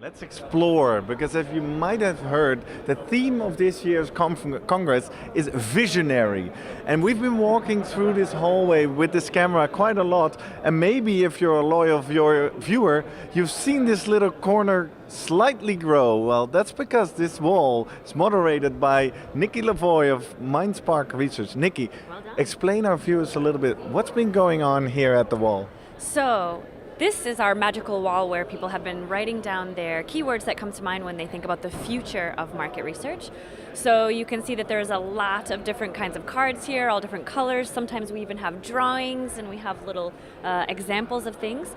Let's explore, because as you might have heard, the theme of this year's Congress is visionary. And we've been walking through this hallway with this camera quite a lot, and maybe if you're a loyal viewer, you've seen this little corner slightly grow. Well, that's because this wall is moderated by Nikki Lavoi of MindSpark Research. Nikki, Well done. explain our viewers a little bit, what's been going on here at the wall? So, this is our magical wall where people have been writing down their keywords that come to mind when they think about the future of market research. So you can see that there's a lot of different kinds of cards here, all different colors. Sometimes we even have drawings and we have little examples of things.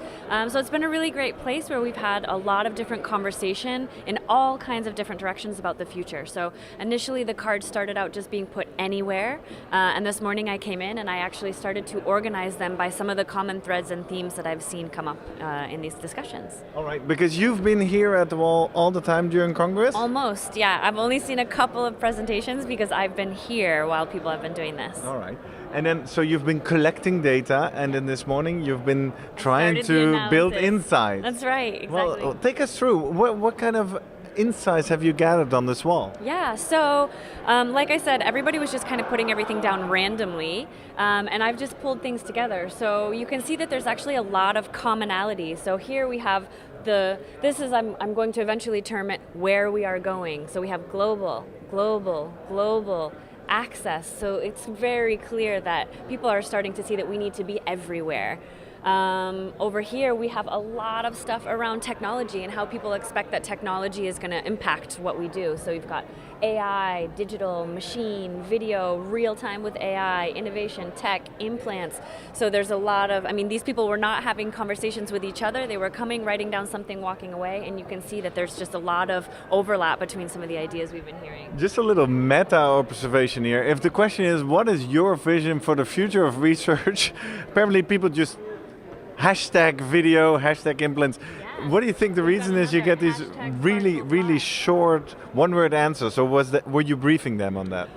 So it's been a really great place where we've had a lot of different conversation in all kinds of different directions about the future. So initially the cards started out just being put anywhere, and this morning I came in and I actually started to organize them by some of the common threads and themes that I've seen come up in these discussions. All right, because you've been here at the wall all the time during Congress? Almost, yeah. I've only seen a couple of presentations because I've been here while people have been doing this. All right. And then, so you've been collecting data, and then this morning you've been trying to build insights. That's right, exactly. Well, take us through. What kind of insights have you gathered on this wall? Yeah, so like I said, everybody was just kind of putting everything down randomly, and I've just pulled things together. So you can see that there's actually a lot of commonality. So here we have I'm going to eventually term it where we are going. So we have global, access. So it's very clear that people are starting to see that we need to be everywhere. Over here we have a lot of stuff around technology and how people expect that technology is going to impact what we do. So we've got AI, digital, machine, video, real time with AI, innovation, tech, implants. So there's a lot of, these people were not having conversations with each other. They were coming, writing down something, walking away, and you can see that there's just a lot of overlap between some of the ideas we've been hearing. Just a little meta observation here. If the question is, what is your vision for the future of research? Apparently people just hashtag video, hashtag implants. Yeah. What do you think the reason is you get these really short one-word answers? Or were you briefing them on that?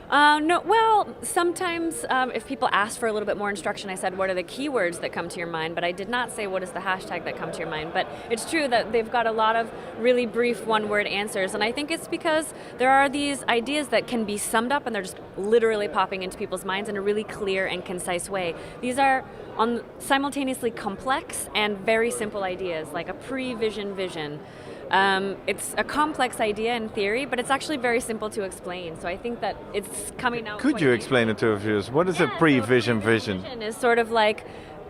No. Well, sometimes if people ask for a little bit more instruction, I said, what are the keywords that come to your mind? But I did not say what is the hashtag that come to your mind. But it's true that they've got a lot of really brief one-word answers. And I think it's because there are these ideas that can be summed up and they're just literally popping into people's minds in a really clear and concise way. These are simultaneously complex and very simple ideas, like a pre-vision vision. It's a complex idea in theory, but it's actually very simple to explain. So I think that it's coming out. Could you explain it to our viewers? What is a pre-vision vision? Vision is sort of like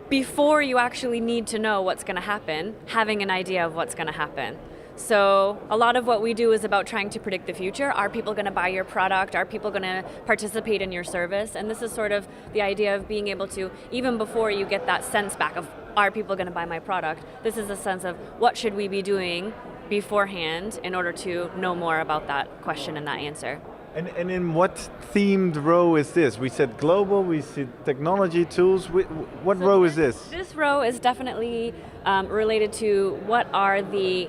before you actually need to know what's going to happen, having an idea of what's going to happen. So a lot of what we do is about trying to predict the future. Are people going to buy your product? Are people going to participate in your service? And this is sort of the idea of being able to, even before you get that sense back of, are people going to buy my product? This is a sense of what should we be doing beforehand in order to know more about that question and that answer. And in what themed row is this? We said global, we said technology tools. What row is this? This row is definitely related to what are the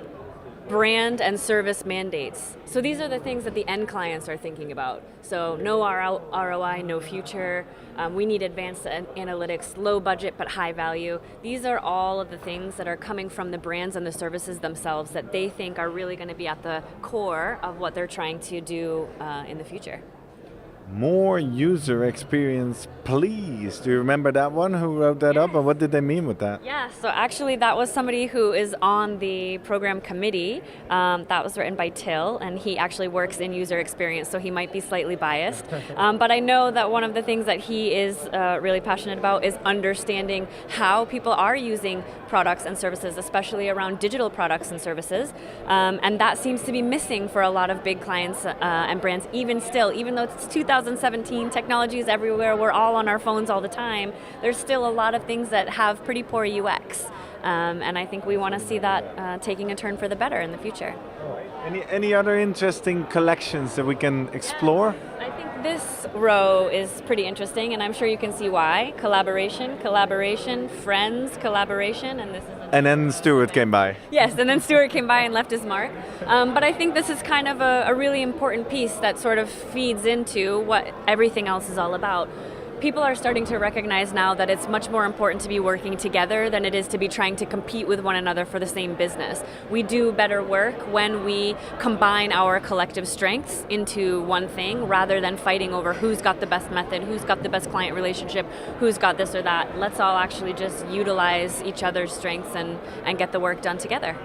brand and service mandates. So these are the things that the end clients are thinking about. So no ROI, no future. We need advanced analytics, low budget but high value. These are all of the things that are coming from the brands and the services themselves that they think are really going to be at the core of what they're trying to do in the future. More user experience, please. Do you remember that one? Who wrote that up, and what did they mean with that? Yeah, so actually that was somebody who is on the program committee. That was written by Till, and he actually works in user experience, so he might be slightly biased. But I know that one of the things that he is really passionate about is understanding how people are using products and services, especially around digital products and services. And that seems to be missing for a lot of big clients and brands, even though it's 2017, technology is everywhere, we're all on our phones all the time, there's still a lot of things that have pretty poor UX. And I think we want to see that taking a turn for the better in the future. Any other interesting collections that we can explore? I think this row is pretty interesting, and I'm sure you can see why. Collaboration, friends, collaboration, and this is... And then Stuart came by. Yes, and then Stuart came by and left his mark. But I think this is kind of a really important piece that sort of feeds into what everything else is all about. people are starting to recognize now that it's much more important to be working together than it is to be trying to compete with one another for the same business. We do better work when we combine our collective strengths into one thing rather than fighting over who's got the best method, who's got the best client relationship, who's got this or that. Let's all actually just utilize each other's strengths and get the work done together.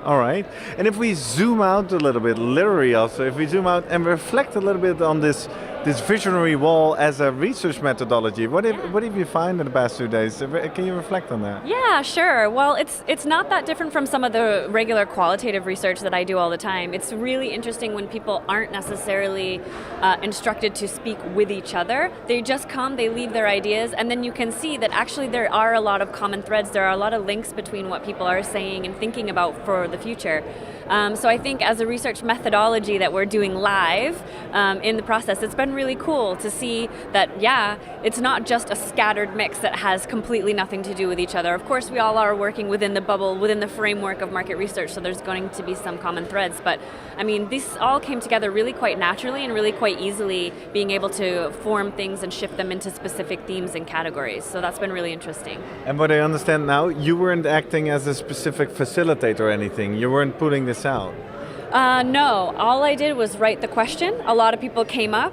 All right. And if we zoom out a little bit, literally also, if we zoom out and reflect a little bit on this visionary wall as a research methodology, what did you find in the past 2 days? Can you reflect on that? Yeah, sure. Well, it's not that different from some of the regular qualitative research that I do all the time. It's really interesting when people aren't necessarily instructed to speak with each other. They just come, they leave their ideas, and then you can see that actually there are a lot of common threads. There are a lot of links between what people are saying and thinking about for the future. So I think as a research methodology that we're doing live in the process, it's been really cool to see that, yeah, it's not just a scattered mix that has completely nothing to do with each other. Of course, we all are working within the bubble, within the framework of market research, so there's going to be some common threads. But I mean, this all came together really quite naturally and really quite easily, being able to form things and shift them into specific themes and categories. So that's been really interesting. And what I understand now, you weren't acting as a specific facilitator or anything. You weren't putting this out. No, all I did was write the question. A lot of people came up,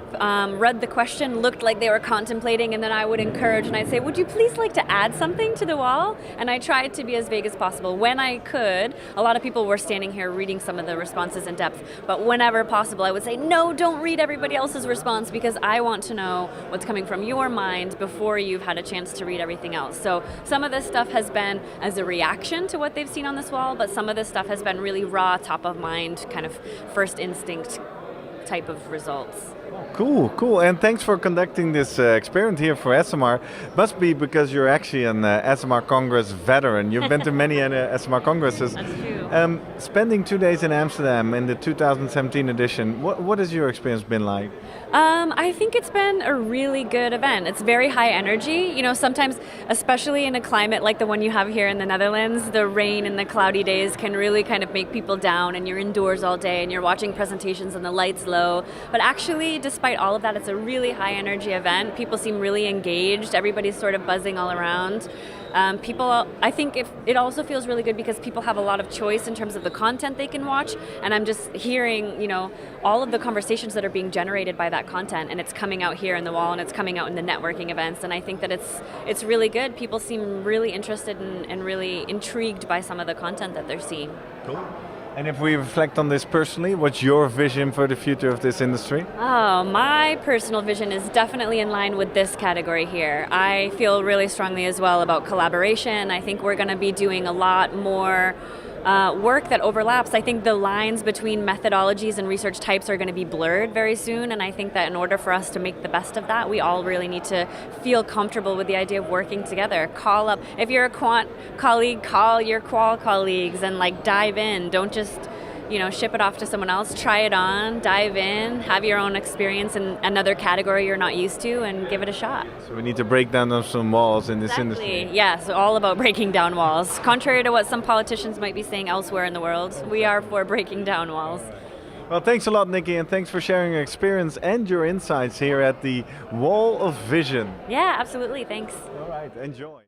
read the question, looked like they were contemplating, and then I would encourage and I'd say, would you please like to add something to the wall? And I tried to be as vague as possible. When I could, a lot of people were standing here reading some of the responses in depth, but whenever possible I would say, no, don't read everybody else's response because I want to know what's coming from your mind before you've had a chance to read everything else. So some of this stuff has been as a reaction to what they've seen on this wall, but some of this stuff has been really raw, top of mind, kind of first instinct type of results. Cool. And thanks for conducting this experiment here for SMR. Must be because you're actually an SMR Congress veteran. You've been to many SMR Congresses. That's true. Spending 2 days in Amsterdam in the 2017 edition, what has your experience been like? I think it's been a really good event. It's very high energy. You know, sometimes, especially in a climate like the one you have here in the Netherlands, the rain and the cloudy days can really kind of make people down, and you're indoors all day and you're watching presentations and the light's low. But actually, despite all of that, it's a really high energy event. People seem really engaged. Everybody's sort of buzzing all around. I think it also feels really good because people have a lot of choice in terms of the content they can watch, and I'm just hearing, you know, all of the conversations that are being generated by that content, and it's coming out here in the wall and it's coming out in the networking events, and I think that it's really good. People seem really interested and really intrigued by some of the content that they're seeing. Cool. And if we reflect on this personally, what's your vision for the future of this industry? Oh, my personal vision is definitely in line with this category here. I feel really strongly as well about collaboration. I think we're going to be doing a lot more work that overlaps. I think the lines between methodologies and research types are going to be blurred very soon, and I think that in order for us to make the best of that, we all really need to feel comfortable with the idea of working together. Call up, if you're a quant colleague, call your qual colleagues and like dive in. Don't just, you know, ship it off to someone else. Try it on, dive in, have your own experience in another category you're not used to, and give it a shot. So we need to break down some walls in this industry. Yes, all about breaking down walls. Contrary to what some politicians might be saying elsewhere in the world, we are for breaking down walls. Well, thanks a lot, Nikki, and thanks for sharing your experience and your insights here at the Wall of Vision. Yeah, absolutely. Thanks. All right, enjoy.